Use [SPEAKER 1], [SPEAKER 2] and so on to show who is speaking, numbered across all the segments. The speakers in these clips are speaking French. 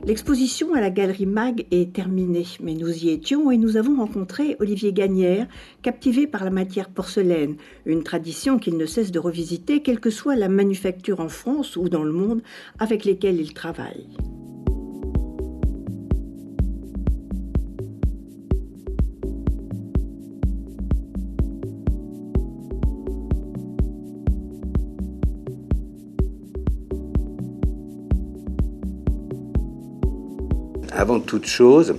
[SPEAKER 1] L'exposition à la Galerie Mag est terminée, mais nous y étions et nous avons rencontré Olivier Gagnère, captivé par la matière porcelaine, une tradition qu'il ne cesse de revisiter, quelle que soit la manufacture en France ou dans le monde avec lesquelles il travaille.
[SPEAKER 2] Avant toute chose,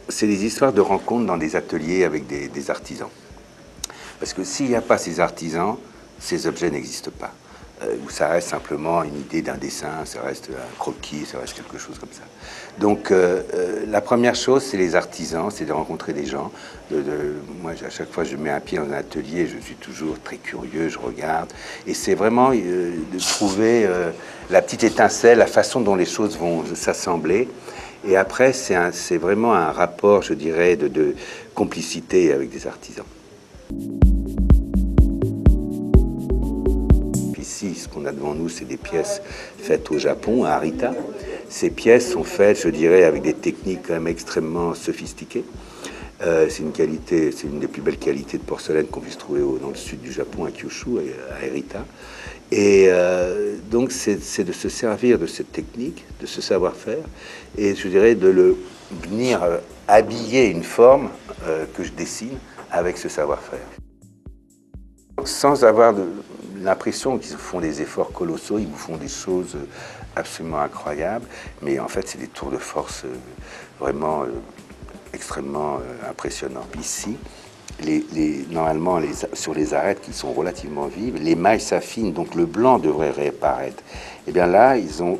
[SPEAKER 2] c'est des histoires de rencontres dans des ateliers avec des artisans. Parce que s'il n'y a pas ces artisans, ces objets n'existent pas. Ou ça reste simplement une idée d'un dessin, ça reste un croquis, ça reste quelque chose comme ça. Donc la première chose, c'est les artisans, c'est de rencontrer des gens. Moi, à chaque fois que je mets un pied dans un atelier, je suis toujours très curieux, je regarde. Et c'est vraiment de trouver la petite étincelle, la façon dont les choses vont s'assembler. Et après, c'est vraiment un rapport, je dirais, de complicité avec des artisans. Ici, ce qu'on a devant nous, c'est des pièces faites au Japon, à Arita. Ces pièces sont faites, je dirais, avec des techniques quand même extrêmement sophistiquées. C'est une des plus belles qualités de porcelaine qu'on puisse trouver dans le sud du Japon, à Kyushu, à Arita. Et donc, c'est de se servir de cette technique, de ce savoir-faire, et je dirais de venir habiller une forme que je dessine avec ce savoir-faire. Sans avoir l'impression qu'ils font des efforts colossaux, ils vous font des choses absolument incroyables, mais en fait, c'est des tours de force vraiment extrêmement impressionnants. Ici, normalement, sur les arêtes qui sont relativement vives, les mailles s'affinent, donc le blanc devrait réapparaître. Et bien là, ils ont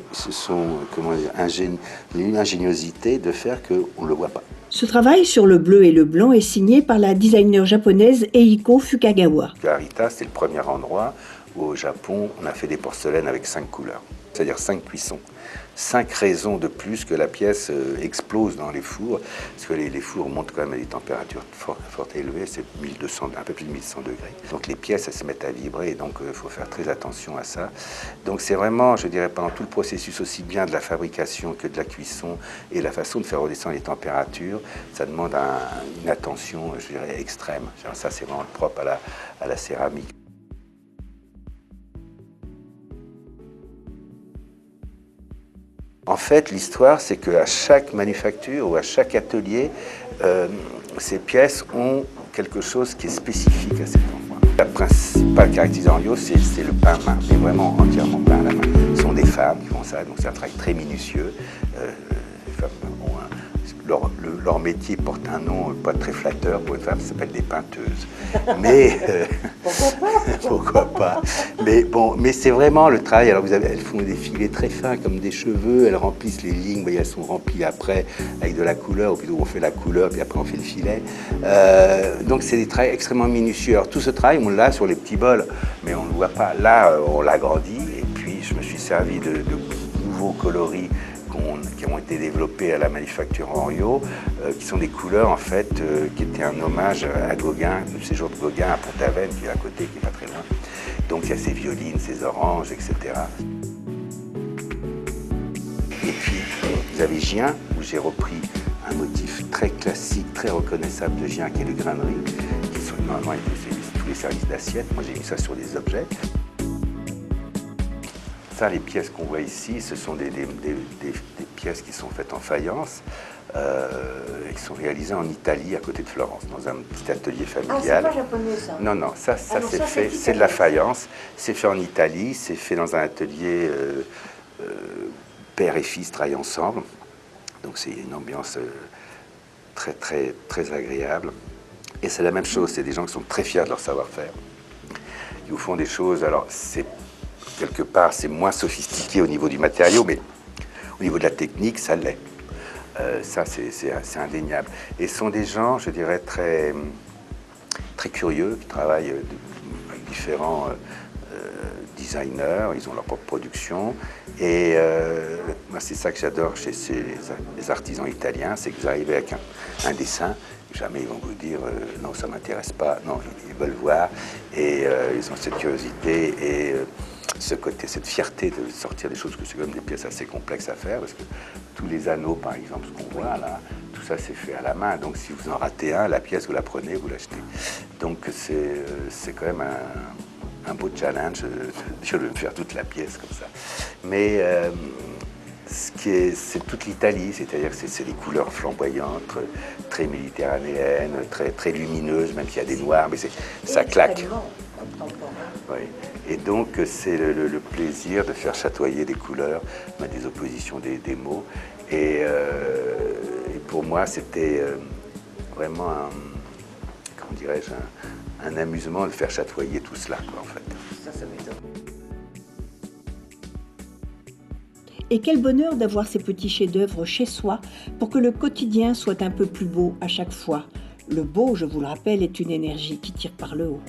[SPEAKER 2] une ingéniosité de faire qu'on ne le voit pas.
[SPEAKER 1] Ce travail sur le bleu et le blanc est signé par la designer japonaise Eiko Fukagawa.
[SPEAKER 2] Arita, c'est le premier endroit où au Japon, on a fait des porcelaines avec 5 couleurs, c'est-à-dire 5 cuissons. 5 raisons de plus que la pièce explose dans les fours, parce que les fours montent quand même à des températures fort élevées, c'est 1200, un peu plus de 1100 degrés. Donc les pièces, elles se mettent à vibrer, et donc il faut faire très attention à ça. Donc c'est vraiment, je dirais, pendant tout le processus, aussi bien de la fabrication que de la cuisson, et la façon de faire redescendre les températures, ça demande une attention, je dirais, extrême. Genre, ça, c'est vraiment propre à la céramique. En fait, l'histoire, c'est qu'à chaque manufacture ou à chaque atelier, ces pièces ont quelque chose qui est spécifique à cet endroit. La principale caractéristique en Rio, c'est le pain main, mais vraiment entièrement peint à la main. Ce sont des femmes qui font ça, donc c'est un travail très minutieux. Les femmes ont leur métier porte un nom pas très flatteur pour une femme, ça s'appelle des peinteuses. Mais pourquoi pas. Mais bon, mais c'est vraiment le travail. Alors elles font des filets très fins comme des cheveux, elles remplissent les lignes, vous voyez, elles sont remplies après avec de la couleur, ou plutôt on fait la couleur, puis après on fait le filet. Donc c'est des travails extrêmement minutieux. Alors tout ce travail, on l'a sur les petits bols, mais on ne le voit pas. Là, on l'agrandit, et puis je me suis servi de nouveaux coloris qui ont été développés à la manufacture Henriot, qui sont des couleurs en fait qui étaient un hommage à Gauguin, le séjour de Gauguin à Pont-Aven, qui est à côté, qui est pas très loin. Donc il y a ces violines, ces oranges, etc. Et puis vous avez Gien, où j'ai repris un motif très classique, très reconnaissable de Gien, qui est le grain de riz, qui sont normalement été fait tous les services d'assiette. Moi j'ai mis ça sur des objets. Ça, les pièces qu'on voit ici, ce sont des pièces qui sont faites en faïence, qui sont réalisées en Italie, à côté de Florence, dans un petit atelier familial.
[SPEAKER 3] Ah, c'est pas japonais, ça?
[SPEAKER 2] Non, non, ça c'est fait, c'est de la faïence, c'est fait en Italie, c'est fait dans un atelier père et fils travaillent ensemble, donc c'est une ambiance très, très, très agréable. Et c'est la même chose, c'est des gens qui sont très fiers de leur savoir-faire. Ils vous font des choses, alors c'est quelque part, c'est moins sophistiqué au niveau du matériau, mais au niveau de la technique, ça l'est. Ça, c'est indéniable. Et ce sont des gens, je dirais, très, très curieux, qui travaillent avec différents designers, ils ont leur propre production. Et moi, c'est ça que j'adore chez les artisans italiens, c'est que vous arrivez avec un dessin, jamais ils vont vous dire non, ça ne m'intéresse pas, non, ils veulent voir, et ils ont cette curiosité. Et ce côté, cette fierté de sortir des choses, que c'est comme des pièces assez complexes à faire, parce que tous les anneaux, par exemple, ce qu'on voit là, tout ça c'est fait à la main. Donc si vous en ratez un, la pièce, vous la prenez, vous l'achetez. Donc c'est quand même un beau challenge de me faire toute la pièce comme ça. Mais c'est toute l'Italie, c'est-à-dire que c'est des couleurs flamboyantes, très méditerranéennes, très lumineuses, même s'il y a des noirs, mais ça claque. Oui. Et donc c'est le plaisir de faire chatoyer des couleurs, des oppositions, des mots. Et pour moi, c'était vraiment comment dirais-je, un amusement de faire chatoyer tout cela, quoi, en fait.
[SPEAKER 1] Ça m'étonne. Et quel bonheur d'avoir ces petits chefs-d'œuvre chez soi pour que le quotidien soit un peu plus beau à chaque fois. Le beau, je vous le rappelle, est une énergie qui tire par le haut.